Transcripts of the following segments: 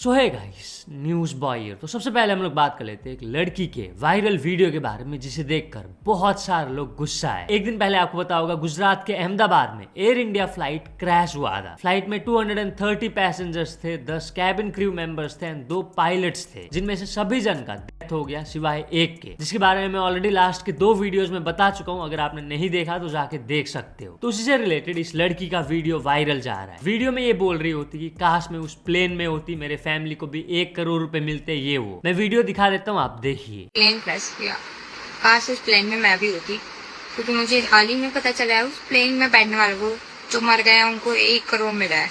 सो है guys, news boy. तो सबसे पहले हम लोग बात कर लेते हैं एक लड़की के वायरल वीडियो के बारे में जिसे देखकर बहुत सारे लोग गुस्सा है। एक दिन पहले आपको पता होगा गुजरात के अहमदाबाद में एयर इंडिया फ्लाइट क्रैश हुआ था। फ्लाइट में 230 पैसेंजर्स थे, 10 कैबिन क्रू मेंबर्स थे एंड 2 पायलट्स थे, जिनमें से सभी जन का डेथ हो गया सिवाय एक के, जिसके बारे में मैं ऑलरेडी लास्ट के 2 वीडियोस में बता चुका हूँ। अगर आपने नहीं देखा तो जाके देख सकते हो। तो उसी से रिलेटेड इस लड़की का वीडियो वायरल जा रहा है। वीडियो में ये बोल रही होती कि काश मैं उस प्लेन में होती, मेरे फैमिली को भी 1 करोड़ रुपए मिलते। ये वो मैं वीडियो दिखा देता हूँ, आप देखिए। प्लेन क्रैश किया, काश उस प्लेन में मैं भी होती, क्योंकि मुझे हाल ही में पता चला है उस प्लेन में बैठने वालों को जो मर गए उनको 1 करोड़ मिला है।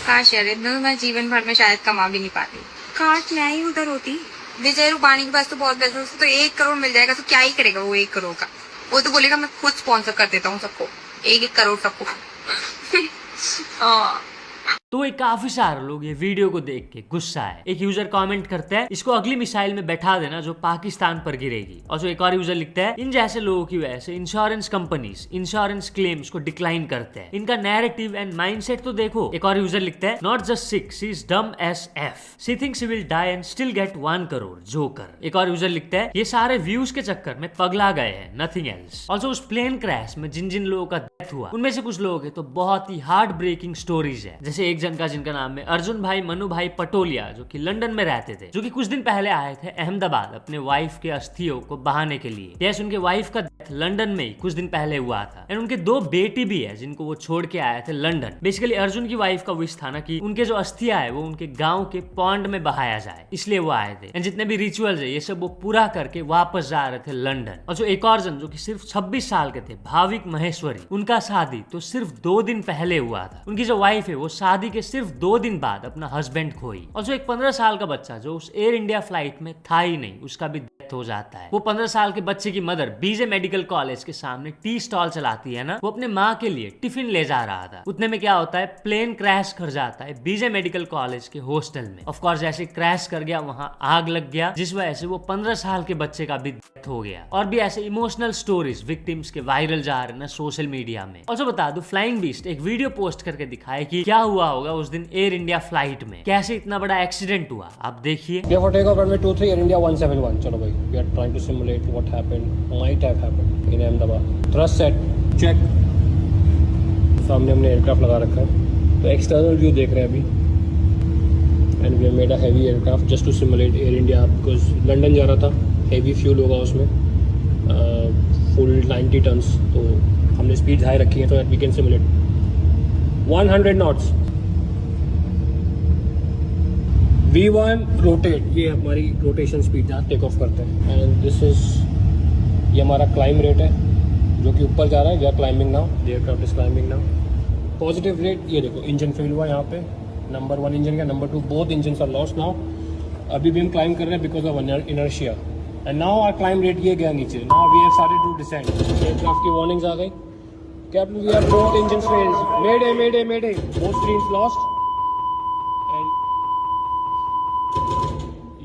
काश यार, इतना मैं जीवन भर में शायद कमा भी नहीं पाती। काश मैं ही उधर होती। विजय रूपाणी के पास तो बहुत पैसा, उसको तो 1 करोड़ मिल जाएगा, तो क्या ही करेगा वो 1 करोड़ का। वो तो बोलेगा मैं खुद स्पॉन्सर कर देता हूँ सबको, 1-1 करोड़ सबको। तो ये काफी सारे लोग ये वीडियो को देख के गुस्सा है। एक यूजर कमेंट करता है इसको अगली मिसाइल में बैठा देना जो पाकिस्तान पर गिरेगी। और जो एक और यूजर लिखता है इन जैसे लोगों की वजह से इंश्योरेंस कंपनीज इंश्योरेंस क्लेम्स को डिक्लाइन करते हैं। इनका नैरेटिव एंड माइंडसेट तो देखो। एक और यूजर लिखता है not just sick, she is dumb S F, she thinks she will die and still get 1 crore, joker. एक और यूजर लिखता है ये सारे व्यूज के चक्कर में पगला गए हैं, नथिंग एल्स। ऑल्सो उस प्लेन क्रैश में जिन जिन लोगों का डेथ हुआ उनमें से कुछ लोग है तो बहुत ही हार्ट ब्रेकिंग स्टोरीज है। जैसे एक जन का जिनका नाम है अर्जुन भाई मनु भाई पटोलिया, जो कि लंदन में रहते थे, जो कि कुछ दिन पहले आए थे अहमदाबाद अपने वाइफ के अस्थियों को बहाने के लिए। यस, उनके वाइफ का डेथ लंदन में ही कुछ दिन पहले हुआ था एंड उनके 2 बेटी भी है जिनको वो छोड़ के आए थे लंदन। बेसिकली अर्जुन की वाइफ का विश था ना कि उनके जो अस्थियां है वो उनके गांव के पॉन्ड में बहाया जाए, इसलिए वो आए थे एंड जितने भी रिचुअल्स है ये सब वो पूरा करके वापस जा रहे थे लंदन। और जो एक और जन जो कि सिर्फ 26 साल के थे, भाविक महेश्वरी, उनका शादी तो सिर्फ 2 दिन पहले हुआ था। उनकी जो वाइफ है वो शादी के सिर्फ 2 दिन बाद अपना हस्बैंड खोई। और जो एक 15 साल का बच्चा जो उस एयर इंडिया फ्लाइट में था ही नहीं, उसका भी डेथ हो जाता है। वो 15 साल के बच्चे की मदर बीजे मेडिकल कॉलेज के सामने टी स्टॉल चलाती है ना, वो अपने माँ के लिए टिफिन ले जा रहा था। उतने में क्या होता है, प्लेन क्रैश कर जाता है बीजे मेडिकल कॉलेज के हॉस्टल में। ऑफ कोर्स जैसे क्रैश कर गया वहां आग लग गया, जिस वजह से वो 15 साल के बच्चे का भी डेथ हो गया। और भी ऐसे इमोशनल स्टोरीज विक्टिम्स के वायरल जा रहे हैं ना सोशल मीडिया में। और जो बता दूं, फ्लाइंग बीस्ट एक वीडियो पोस्ट करके दिखाए कि क्या हुआ होगा उस दिन एयर इंडिया फ्लाइट में, कैसे इतना बड़ा एक्सीडेंट हुआ, आप देखिए। For takeoff runway 23 Air India 171. चलो भाई, we are trying to simulate what happened, might have happened in Ahmedabad. Thrust set, check. सामने हमने एयरक्राफ्ट लगा रखा है, तो एक्सटर्नल व्यू देख रहे हैं अभी। And we have made a heavy aircraft just to simulate Air India, because London जा रहा था, हैवी फ्यूल होगा उसमें, फुल 90 टन्स। तो हमने स्पीड हाई रखी है तो that we can simulate 100 knots. V1 rotate, ये हमारी रोटेशन स्पीड जहाँ टेक ऑफ करते हैं। एंड दिस इज, ये हमारा क्लाइंब रेट है जो कि ऊपर जा रहा है। We are climbing now, the aircraft is climbing now. Positive rate, ये देखो इंजन फेल हुआ यहाँ पे, नंबर 1 इंजन का, number 2 both engine are lost now. अभी भी हम क्लाइंब कर रहे हैं because of inertia. And now our climb rate ये गया नीचे। Now we have started to descend. Aircraft की वार्निंग्स आ गई, captain we have both engine failed, mayday mayday mayday, both screens lost.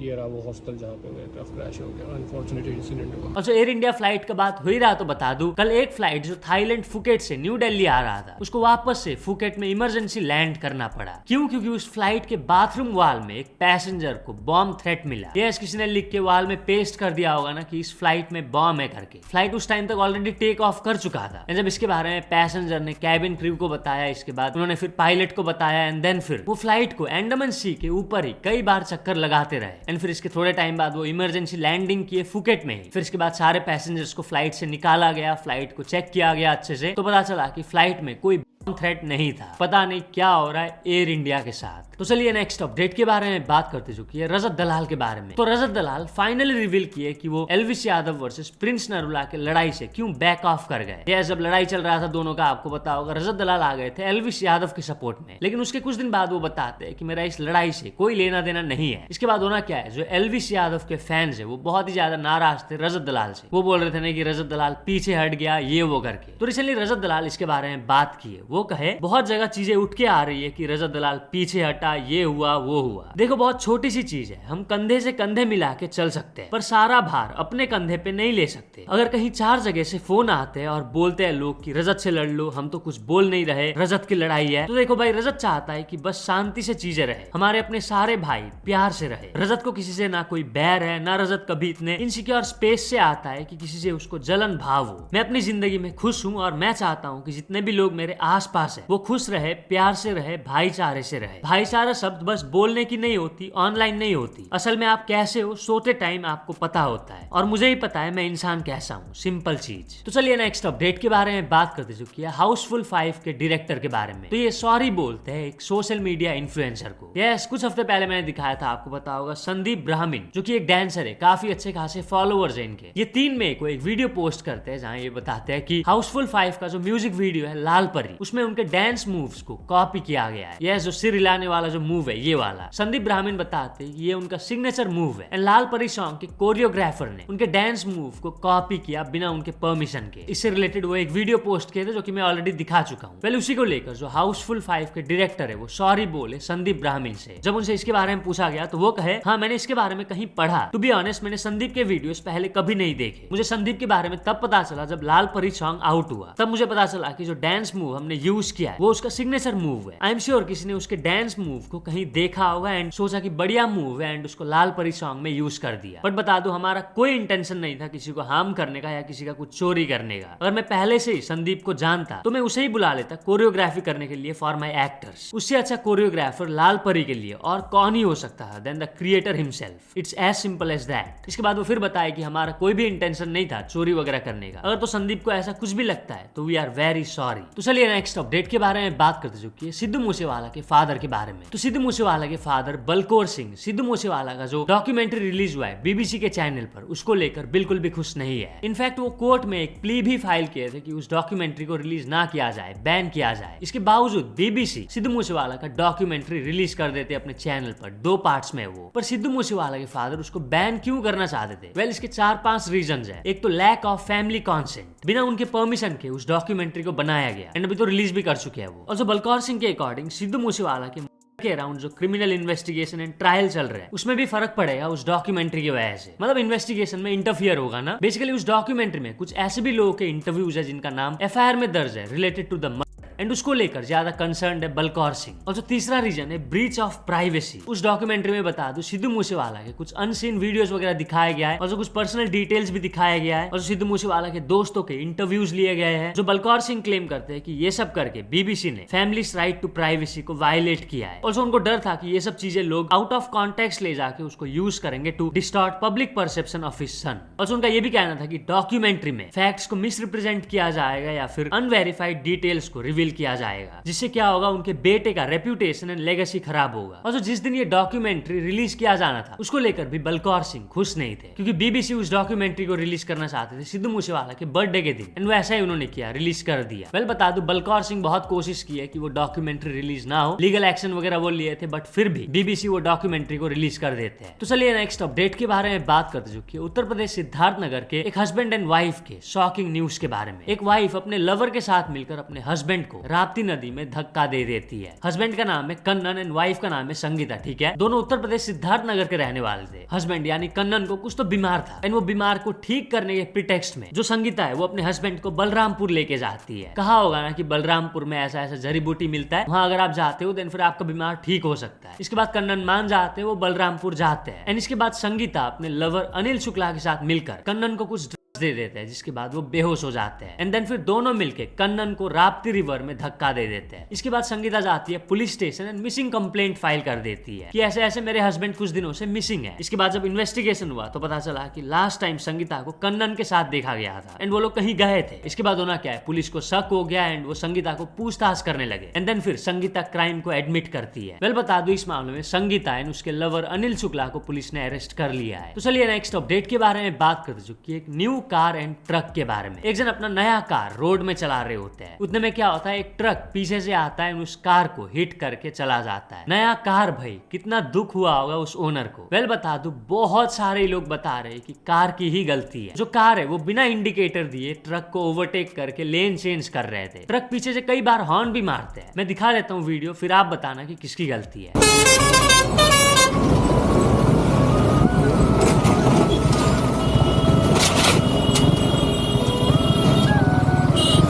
ये रहा वो हॉस्टल जहाँ पे एयरक्राफ्ट क्रैश हो गया, अनफॉर्चुनेट इंसिडेंट हुआ। और जो एयर इंडिया फ्लाइट का बात हो ही रहा तो बता दूं, कल एक फ्लाइट जो थाईलैंड फुकेट से न्यू दिल्ली आ रहा था, उसको वापस से फुकेट में इमरजेंसी लैंड करना पड़ा। क्यों? क्योंकि उस फ्लाइट के बाथरूम वॉल में एक पैसेंजर को बॉम्ब थ्रेट मिला। यस, किसी ने लिख के वॉल में पेस्ट कर दिया होगा ना कि इस फ्लाइट में बॉम्ब है करके। फ्लाइट उस टाइम तक ऑलरेडी टेक ऑफ कर चुका था। जब इसके बारे में पैसेंजर ने कैबिन क्रू को बताया, इसके बाद उन्होंने फिर पायलट को बताया एंड देन फिर वो फ्लाइट को अंडमान सी के ऊपर ही कई बार चक्कर लगाते रहे। एंड फिर इसके थोड़े टाइम बाद वो इमरजेंसी लैंडिंग किए फुकेट में ही। फिर इसके बाद सारे पैसेंजर्स को फ्लाइट से निकाला गया, फ्लाइट को चेक किया गया अच्छे से, तो पता चला कि फ्लाइट में कोई थ्रेट नहीं था। पता नहीं क्या हो रहा है एयर इंडिया के साथ। तो चलिए नेक्स्ट अपडेट के बारे में बात करते चुकी है रजत दलाल के बारे में। तो रजत दलाल फाइनली रिवील किए कि वो Elvis Yadav versus Prince Narula के लड़ाई से क्यों बैक ऑफ कर गए। ये जब लड़ाई चल रहा था दोनों का, आपको पता होगा, रजत दलाल आ गए थे एल्विस यादव के सपोर्ट में, लेकिन उसके कुछ दिन बाद वो बताते हैं कि मेरा इस लड़ाई से कोई लेना देना नहीं है। इसके बाद होना क्या है, जो एल्विस यादव के फैंस है वो बहुत ही ज्यादा नाराज थे रजत दलाल से। वो बोल रहे थे ना कि रजत दलाल पीछे हट गया, ये वो करके। तो रिसेंटली रजत दलाल इसके बारे में बात किए। वो कहे बहुत जगह चीजें उठ के आ रही है कि रजत दलाल पीछे हटा, ये हुआ वो हुआ। देखो बहुत छोटी सी चीज है, हम कंधे से कंधे मिला के चल सकते हैं पर सारा भार अपने कंधे पे नहीं ले सकते। अगर कहीं 4 जगह से फोन आते हैं और बोलते हैं लोग कि रजत से लड़ लो, हम तो कुछ बोल नहीं रहे, रजत की लड़ाई है, तो देखो भाई रजत चाहता है कि बस शांति से चीजें रहे, हमारे अपने सारे भाई प्यार से रहे। रजत को किसी से ना कोई बैर है, ना रजत कभी इतने इनसिक्योर स्पेस से आता है कि किसी से उसको जलन भाव हो। मैं अपनी जिंदगी में खुश हूँ और मैं चाहता हूँ कि जितने भी लोग मेरे आस पास है वो खुश रहे, प्यार से रहे, भाईचारे से रहे। भाईचारा शब्द बस बोलने की नहीं होती, ऑनलाइन नहीं होती। असल में आप कैसे हो सोते टाइम आपको पता होता है, और मुझे ही पता है मैं इंसान कैसा हूँ। सिंपल चीज। तो चलिए नेक्स्ट अपडेट के बारे में बात करते चुकी है हाउसफुल 5 के डायरेक्टर के बारे में। तो ये सॉरी बोलते हैं एक सोशल मीडिया इन्फ्लुएंसर को। यस, कुछ हफ्ते पहले मैंने दिखाया था, आपको पता होगा, संदीप ब्राह्मण जो कि एक डांसर है, काफी अच्छे खासे फॉलोअर्स है इनके। ये 3 मई को एक वीडियो पोस्ट करते हैं जहाँ ये बताते हैं कि हाउसफुल 5 का जो म्यूजिक वीडियो है लाल परी, उसमें उनके डांस मूव्स को कॉपी किया गया है। यस, जो सिर हिलाने वाला जो मूव है ये वाला। संदीप ब्राह्मण बताते हैं ये उनका सिग्नेचर मूव है। एंड लाल परी सॉन्ग के कोरियोग्राफर ने उनके डांस मूव को कॉपी किया बिना उनके परमिशन के। इससे रिलेटेड वो एक वीडियो पोस्ट किए थे जो कि मैं ऑलरेडी दिखा चुका हूँ। पहले उसी को लेकर जो हाउसफुल 5 के डायरेक्टर है वो सॉरी बोले संदीप ब्राह्मण से। जब उनसे इसके बारे में पूछा गया तो वो कहे, हाँ मैंने इसके बारे में कहीं पढ़ा। टू बी ऑनेस्ट मैंने संदीप के वीडियोस पहले कभी नहीं देखे। मुझे संदीप के बारे में तब पता चला जब लाल परी सॉन्ग आउट हुआ, तब मुझे पता चला कि जो डांस मूव हमने यूज किया है वो उसका सिग्नेचर मूव है। आई एम श्योर किसी ने उसके डांस मूव को कहीं देखा होगा एंड सोचा कि बढ़िया मूव है एंड उसको लाल परी सॉन्ग में यूज कर दिया। बट बता दो हमारा कोई इंटेंशन नहीं था किसी को हार्म करने का या किसी का कुछ चोरी करने का। अगर मैं पहले से ही संदीप को जानता तो मैं उसे ही बुला लेता कोरियोग्राफी करने के लिए फॉर माई एक्टर्स। उससे अच्छा कोरियोग्राफर लाल परी के लिए और कौन ही हो सकता है then the creator himself. It's as simple as that. इसके बाद वो फिर बताया कि हमारा कोई भी इंटेंशन नहीं था चोरी वगैरह करने का। अगर तो संदीप को ऐसा कुछ भी लगता है तो वी आर वेरी सॉरी। तो चलिए नेक्स्ट अपडेट के बारे में बात करते चुकी है सिद्धू मूसेवाला के फादर के बारे में। तो सिद्धू मूसेवाला के फादर बलकौर सिंह सिद्धू मूसेवाला का जो डॉक्यूमेंट्री रिलीज हुआ है बीबीसी के चैनल पर, उसको लेकर बिल्कुल भी खुश नहीं है। इनफैक्ट वो कोर्ट में एक प्ली भी फाइल किए थे कि उस डॉक्यूमेंट्री को रिलीज ना किया जाए, बैन किया जाए। इसके बावजूद बीबीसी सिद्धू मूसेवाला का डॉक्यूमेंट्री रिलीज कर देते अपने चैनल पर 2 पार्ट्स में वो। पर सिद्धू मूसेवाला के फादर उसको बैन क्यों करना चाहते थे? वेल इसके 4-5 रीजंस है। एक तो लैक ऑफ फैमिली कंसेंट, बिना उनके परमिशन के उस डॉक्यूमेंट्री को बनाया गया एंड अभी तो रिलीज भी कर चुके हैं वो। और जो बलकौर सिंह के अकॉर्डिंग सिद्धू मूसेवाला के अराउंड जो क्रिमिनल इन्वेस्टिगेशन एंड ट्रायल चल रहे हैं उसमें भी फर्क पड़ेगा उस डॉक्यूमेंट्री की वजह से। मतलब इन्वेस्टिगेशन में इंटरफियर होगा ना। बेसिकली उस डॉक्यूमेंट्री में कुछ ऐसे भी लोगों के इंटरव्यूज है जिनका नाम एफआईआर में दर्ज है रिलेटेड टू द एंड उसको लेकर ज्यादा कंसर्न है बलकौर सिंह। और जो तीसरा रीजन है ब्रीच ऑफ प्राइवेसी। उस डॉक्यूमेंट्री में बता दो सिद्धू मूसेवाला के कुछ अनसीन वीडियोस वगैरह दिखाया गया है और जो कुछ पर्सनल डिटेल्स भी दिखाया गया है और जो सिद्धू मूसेवाला के दोस्तों के इंटरव्यूज लिए गए हैं। जो बलकौर सिंह क्लेम करते हैं कि ये सब करके बीबीसी ने फैमिलीज राइट टू प्राइवेसी को वायलेट किया है। और उनको डर था कि ये सब चीजें लोग आउट ऑफ कॉन्टेक्स्ट ले जाके उसको यूज करेंगे to distort public perception of his son. और उनका ये भी कहना था कि डॉक्यूमेंट्री में फैक्ट्स को मिसरिप्रेजेंट किया जाएगा या फिर अनवेरिफाइड डिटेल्स को रिवील किया जाएगा, जिससे क्या होगा उनके बेटे का रेप्यूटेशन एंड लेगेसी खराब होगा। और जो जिस दिन ये डॉक्यूमेंट्री रिलीज किया जाना था उसको लेकर भी बलकौर सिंह खुश नहीं थे क्योंकि बीबीसी उस डॉक्यूमेंट्री को रिलीज करना चाहते थे सिद्धू मूसेवाला के बर्थडे के दिन एंड वैसा ही उन्होंने किया, रिलीज कर दिया। वेल बता दूं बलकौर सिंह बहुत कोशिश की है कि वो डॉक्यूमेंट्री रिलीज ना हो, लीगल एक्शन वगैरह वो लिए थे, बट फिर भी बीबीसी वो डॉक्यूमेंट्री को रिलीज कर देते हैं। तो चलिए नेक्स्ट अपडेट के बारे में बात करते चुकी है उत्तर प्रदेश सिद्धार्थनगर के एक हस्बैंड एंड वाइफ के शॉकिंग न्यूज के बारे में। एक वाइफ अपने लवर के साथ मिलकर अपने हस्बैंड को राप्ती नदी में धक्का दे देती है। हस्बैंड का नाम है कन्नन एंड वाइफ का नाम है संगीता, ठीक है। दोनों उत्तर प्रदेश सिद्धार्थनगर के रहने वाले थे। हस्बैंड यानी कन्नन को कुछ तो बीमार था एंड वो बीमार को ठीक करने के प्रिटेक्स्ट में जो संगीता है वो अपने हस्बैंड को बलरामपुर लेके जाती है। कहा होगा ना कि बलरामपुर में ऐसा ऐसा जड़ी बूटी मिलता है, वहां अगर आप जाते हो देन फिर आपका बीमार ठीक हो सकता है। इसके बाद कन्नन मान जाते हैं, वो बलरामपुर जाते हैं एंड इसके बाद संगीता अपने लवर अनिल शुक्ला के साथ मिलकर कन्नन को कुछ दे देते हैं जिसके बाद वो बेहोश हो जाते हैं एंड देन फिर दोनों मिलके कन्नन को राप्ती रिवर में धक्का दे देते हैं। इसके बाद संगीता जाती है police station and missing complaint file कर देती है कि ऐसे ऐसे मेरे हस्बैंड कुछ दिनों से मिसिंग है। इसके बाद जब इन्वेस्टिगेशन हुआ तो पता चला कि लास्ट टाइम संगीता को कन्नन के साथ देखा गया था एंड वो लोग कहीं गए थे। इसके बाद होना क्या है, पुलिस को शक हो गया एंड वो संगीता को पूछताछ करने लगे एंड देन फिर संगीता क्राइम को एडमिट करती है। वेल बता दो इस मामले में संगीता एंड उसके लवर अनिल शुक्ला को पुलिस ने अरेस्ट कर लिया है। तो चलिए नेक्स्ट अपडेट के बारे में बात करते चुकी है एक न्यू कार एंड ट्रक के बारे में। एक जन अपना नया कार रोड में चला रहे होते हैं, उतने में क्या होता है, एक ट्रक पीछे से आता है, उस कार को हिट करके चला जाता है। नया कार भाई, कितना दुख हुआ होगा उस ओनर को। वेल बता दूं, बहुत सारे लोग बता रहे कि कार की ही गलती है। जो कार है वो बिना इंडिकेटर दिए ट्रक को ओवरटेक करके लेन चेंज कर रहे थे। ट्रक पीछे से कई बार हॉर्न भी मारते हैं। मैं दिखा देता हूँ वीडियो, फिर आप बताना कि किसकी गलती है।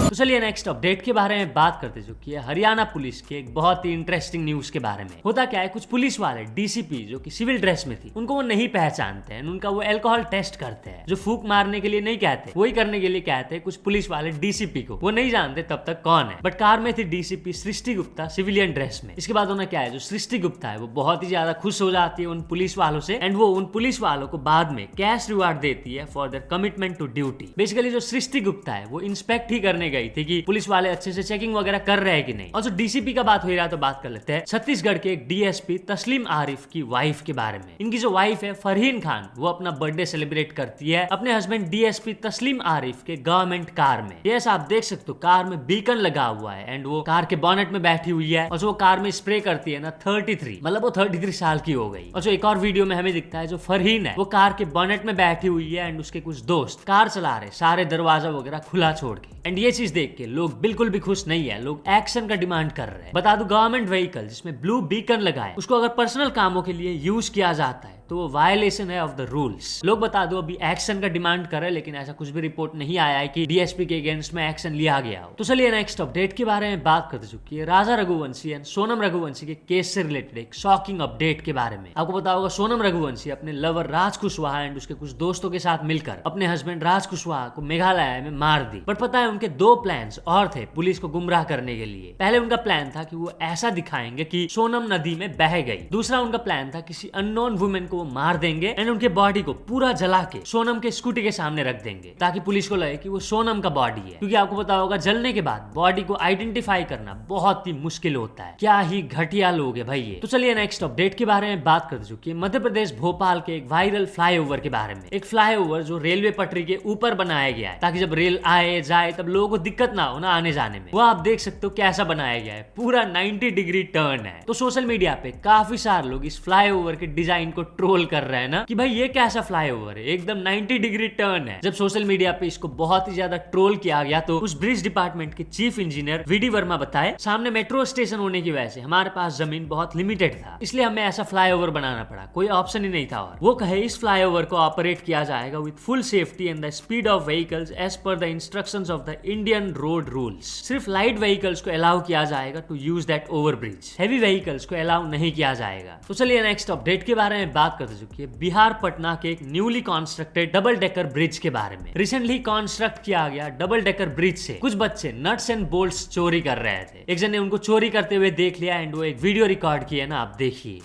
तो चलिए नेक्स्ट अपडेट के बारे में बात करते, जो कि है हरियाणा पुलिस के एक बहुत ही इंटरेस्टिंग न्यूज के बारे में। होता क्या है, कुछ पुलिस वाले डीसीपी जो कि सिविल ड्रेस में थी, उनको वो नहीं पहचानते हैं। उनका वो अल्कोहल टेस्ट करते हैं, जो फूक मारने के लिए नहीं कहते, वही करने के लिए कहते हैं कुछ पुलिस वाले डीसीपी को। वो नहीं जानते तब तक कौन है, बट कार में थी डीसीपी सृष्टि गुप्ता सिविलियन ड्रेस में। इसके बाद उन्हें क्या है, जो सृष्टि गुप्ता है वो बहुत ही ज्यादा खुश हो जाती है उन पुलिस वालों से, एंड वो उन पुलिस वालों को बाद में कैश रिवार्ड देती है for their commitment to duty. Basically जो सृष्टि गुप्ता है वो इंस्पेक्ट ही करने गई थी कि पुलिस वाले अच्छे से चेकिंग वगैरह कर रहे हैं कि नहीं। और जो डीसीपी का बात हो रहा है तो बात कर लेते हैं छत्तीसगढ़ के एक डीएसपी तस्लीम आरिफ की वाइफ के बारे में। इनकी जो वाइफ है फरहीन खान, वो अपना बर्थडे सेलिब्रेट करती है अपने हस्बैंड डीएसपी तस्लीम आरिफ के गवर्नमेंट कार में। यस, आप देख सकते हो कार में बीकन लगा हुआ है, एंड वो कार के बॉनेट में बैठी हुई है, और जो कार में स्प्रे करती है ना 33, मतलब वो 33 साल की हो गई। और जो एक और वीडियो में हमें दिखता है जो फरहीन है वो कार के बॉनेट में बैठी हुई है, एंड उसके कुछ दोस्त कार चला रहे सारे दरवाजा वगैरह खुला छोड़ के। एंड ये चीज देख के लोग बिल्कुल भी खुश नहीं है, लोग एक्शन का डिमांड कर रहे हैं। बता दूं, गवर्नमेंट व्हीकल जिसमें ब्लू बीकन लगा है, उसको अगर पर्सनल कामों के लिए यूज किया जाता है तो वो वायलेशन है ऑफ द रूल्स। लोग बता दो अभी एक्शन का डिमांड कर रहे हैं, लेकिन ऐसा कुछ भी रिपोर्ट नहीं आया है कि डीएसपी के अगेंस्ट में एक्शन लिया गया हो। तो चलिए नेक्स्ट अपडेट के बारे में बात करते, चुकी है राजा रघुवंशी एंड सोनम रघुवंशी के केस से रिलेटेड एक शॉकिंग अपडेट के बारे में। आपको पता होगा सोनम रघुवंशी अपने लवर राज कुशवाहा एंड उसके कुछ दोस्तों के साथ मिलकर अपने हस्बैंड राज कुशवाहा को मेघालय में मार दी। बट पता है उनके दो प्लान्स और थे पुलिस को गुमराह करने के लिए। पहले उनका प्लान था कि वो ऐसा दिखाएंगे कि सोनम नदी में बह गई। दूसरा उनका प्लान था किसी अननोन वुमेन को वो मार देंगे एंड उनके बॉडी को पूरा जला के सोनम के स्कूटी के सामने रख देंगे, ताकि पुलिस को लगे कि वो सोनम का बॉडी है। क्योंकि आपको पता होगा जलने के बाद बॉडी को आइडेंटिफाई करना बहुत ही मुश्किल होता है। क्या ही घटिया लोग है भाई ये। तो चलिए नेक्स्ट अपडेट के बारे में बात कर चुकी है मध्य प्रदेश भोपाल के एक वायरल फ्लाईओवर के बारे में। एक फ्लाईओवर जो रेलवे पटरी के ऊपर बनाया गया है, ताकि जब रेल आए जाए तब लोगों को दिक्कत ना हो ना आने जाने में। वो आप देख सकते हो कैसा बनाया गया है, पूरा 90 डिग्री टर्न है। तो सोशल मीडिया पे काफी सारे लोग इस फ्लाईओवर के डिजाइन को ट्रोल कर रहे हैं ना कि भाई ये कैसा फ्लाईओवर है, एकदम 90 डिग्री टर्न है। जब सोशल मीडिया पे इसको बहुत ही ज्यादा ट्रोल किया गया तो उस ब्रिज डिपार्टमेंट के चीफ इंजीनियर वीडी वर्मा बताए, सामने मेट्रो स्टेशन होने की वजह से हमारे पास जमीन बहुत लिमिटेड था, इसलिए हमें ऐसा फ्लाईओवर बनाना पड़ा, कोई ऑप्शन ही नहीं था। और वो कहे इस फ्लाईओवर को ऑपरेट किया जाएगा with full safety and the speed of vehicles as per the instructions of the Indian road rules. सिर्फ लाइट व्हीकल्स को अलाउ किया जाएगा to use that overbridge, heavy vehicles को अलाउ नहीं किया जाएगा। तो चलिए नेक्स्ट अपडेट के बारे में बात कर चुकी है बिहार पटना के एक newly constructed double decker bridge के बारे में। रिसेंटली कंस्ट्रक्ट किया गया डबल डेकर ब्रिज से कुछ बच्चे नट्स एंड बोल्ट्स चोरी कर रहे थे। एक जन ने उनको चोरी करते हुए देख लिया एंड वो एक वीडियो रिकॉर्ड किया ना, आप देखिए।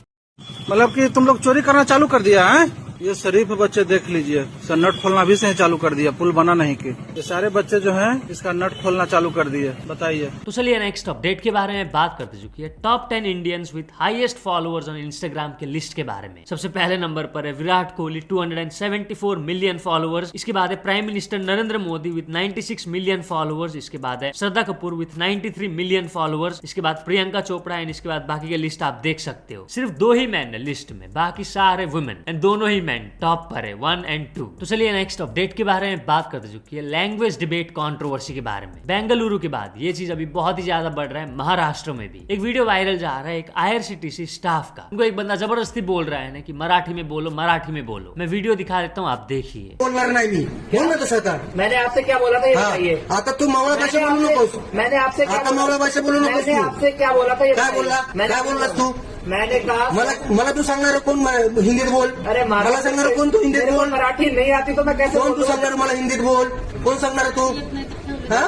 मतलब कि तुम लोग चोरी करना चालू कर दिया है? ये शरीफ बच्चे देख लीजिए, इसका नट खोलना भी से चालू कर दिया, पुल बना नहीं कि ये सारे बच्चे जो हैं इसका नट खोलना चालू कर दिए। बताइए। तो चलिए नेक्स्ट अपडेट के बारे में बात करते चुकी है top 10 Indians with highest followers on Instagram के लिस्ट के बारे में। सबसे पहले नंबर पर है विराट कोहली 274 मिलियन फॉलोअर्स। इसके बाद है prime minister Narendra Modi with 96 million followers. इसके बाद है Shraddha Kapoor with 93 million followers. इसके बाद प्रियंका चोपड़ा एंड इसके बाद बाकी के लिस्ट आप देख सकते हो। सिर्फ 2 ही मैन है लिस्ट में, बाकी सारे वुमेन एंड दोनों ही टॉप पर है 1 और 2। तो चलिए नेक्स्ट अपडेट के बारे में बात करते चुकी है लैंग्वेज डिबेट कंट्रोवर्सी के बारे में। बेंगलुरु के बाद ये चीज अभी बहुत ही ज्यादा बढ़ रहा है महाराष्ट्र में भी। एक वीडियो वायरल जा रहा है एक IRCTC स्टाफ का, उनको एक बंदा जबरदस्ती बोल रहा है ना कि मराठी में बोलो, मराठी में बोलो। मैं वीडियो दिखा देता हूँ, आप देखिए। बोलणार नाही मी, बोल ना तसं आता। मैंने आपसे क्या बोला था ये बताइए। आता तू मावळा भाषा बोलू नकोस। मैंने आपसे क्या आता मावळा भाषा बोलू नकोस मैंने तू। आपसे क्या बोला था ये काय बोलला? काय बोललास तू? मैंने कहा मला तू सांगणार कोण हिंदीत बोल? अरे मला सांगणार कोण तू हिंदीत मेरे को बोल? मराठी नहीं आती तो मैं कैसे कोण तू बोलूं? सांगणार मला हिंदीत बोल? कोण सांगणार तू? हा?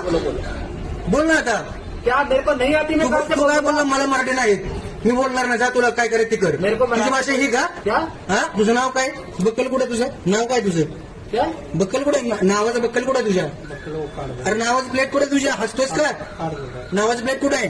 बोल ना आता। क्या मेरे को नहीं आती मैं तू कैसे तू काय बोलूं? बोलला मला मराठी नाही येत. मी बोलणार ना, जा तुला काय करायचं ते कर. मेरे को तुझी भाषा ही का? क्या हा? तुझं नाव काय? बक्कल कुठे तुझं? नाव काय तुझं? क्या बक्कल कुठे? नावाचं बक्कल कुठे तुझ्या? अरे नावाचं प्लेट कुठे तुझ्या? हसतोस का? नावाचं प्लेट कुठे आहे?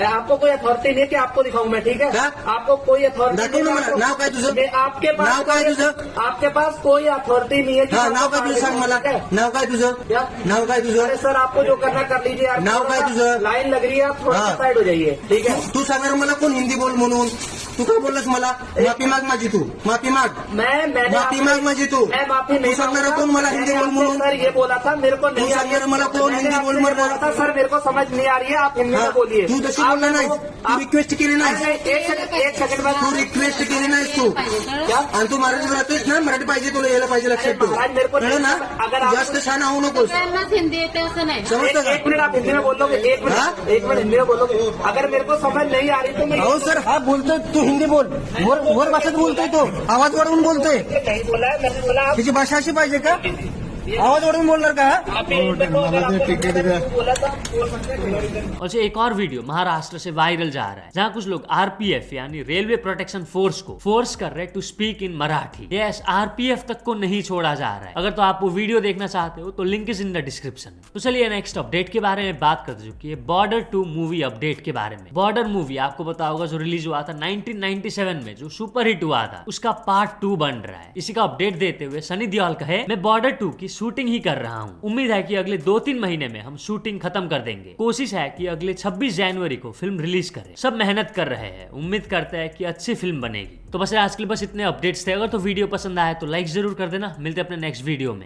आपको कोई अथॉरिटी नहीं है कि आपको दिखाऊं मैं, ठीक है? क्या? आपको कोई अथॉरिटी दाखव ना मला. नाव काय तुझं? आपके पास नाव काय तुझं? आपके पास कोई अथॉरिटी नहीं है कि हा, नाव काय तुझं सांग मला. ठीक है? नाव काय तुझं? क्या? नाव काय अरे तुझं? सर आपको जो करना कर लीजिए यार. नाव काय तुझं? लाइन लग रही है, आप थोड़ा हाँ. साइड हो जाइए, ठीक है? तू सांगणार मला कोण हिंदी बोल म्हणून. तू काय बोललास मला? माफी माग माझी तू. माफी माग. मैंने माफी माग माझी तू. मैं माफी नहीं तू सांगणार मांगूंगा. कोण मला हिंदी बोल मैंने म्हणून. आपसे सर ये बोला था मेरे को नहीं तू आ रही है. सांगणार मला कोण मैंने हिंदी बोल आपसे म्हणून. बोला था सर मेरे को समझ नहीं आ रही है, आप हिंदी हा, में बोलिए. तू तशी बोलला नाही. तू रिक्वेस्ट केली नाही. एक सेकंड में तू रिक्वेस्ट केली नाहीस तू. क्या? आणि तू मराठीत राहतोयस ना. मराठी पाहिजे तुला यायला पाहिजे लक्षात ठेव. महाराज, मेरे को कळलं ना. अगर आप- जास्त छान होऊ नकोस. त्यांनाच हिंदी येते असं नाही. समजतं का? एक मिनट आप हिंदी में बोलोगे, एक हाँ? मिनट हिंदी में बोलोगे. अगर मेरे को समझ नहीं आ रही तो मैं हो सर, हा बोलतोय तू हिंदी बोल. वर भाषेत बोलतोय तो. आवाज वाढवून बोलतोय. नहीं बोला है, मैंने बोला आप तिची भाषा अशी पाहिजे का? आवाज वाढवून बोलणार का? आप मेरे को अगर आपको बोला था बोल सकते हैं. और एक और वीडियो महाराष्ट्र से वायरल जा रहा है जहाँ कुछ लोग आरपीएफ यानी रेलवे प्रोटेक्शन फोर्स को फोर्स कर रहे हैं to speak in Marathi. Yes, RPF तक को नहीं छोड़ा जा रहा है. अगर तो आप वो वीडियो देखना चाहते हो तो link is in the description. तो चलिए नेक्स्ट अपडेट के बारे में बात कर चुकी है. बॉर्डर 2 मूवी अपडेट के बारे में. बॉर्डर मूवी आपको पता होगा जो रिलीज हुआ था 1997 में, जो सुपर हिट हुआ था, उसका पार्ट 2 बन रहा है. इसी का अपडेट देते हुए सनी देओल कहे, मैं बॉर्डर 2 की शूटिंग ही कर रहा हूँ. उम्मीद है कि अगले 2-3 महीने में हम शूटिंग खत्म कर देंगे. कोशिश है कि अगले 26 जनवरी को फिल्म रिलीज करें. सब मेहनत कर रहे हैं, उम्मीद करते हैं कि अच्छी फिल्म बनेगी. तो बस आज के लिए बस इतने अपडेट्स थे. अगर तो वीडियो पसंद आया तो लाइक जरूर कर देना. मिलते हैं अपने नेक्स्ट वीडियो में.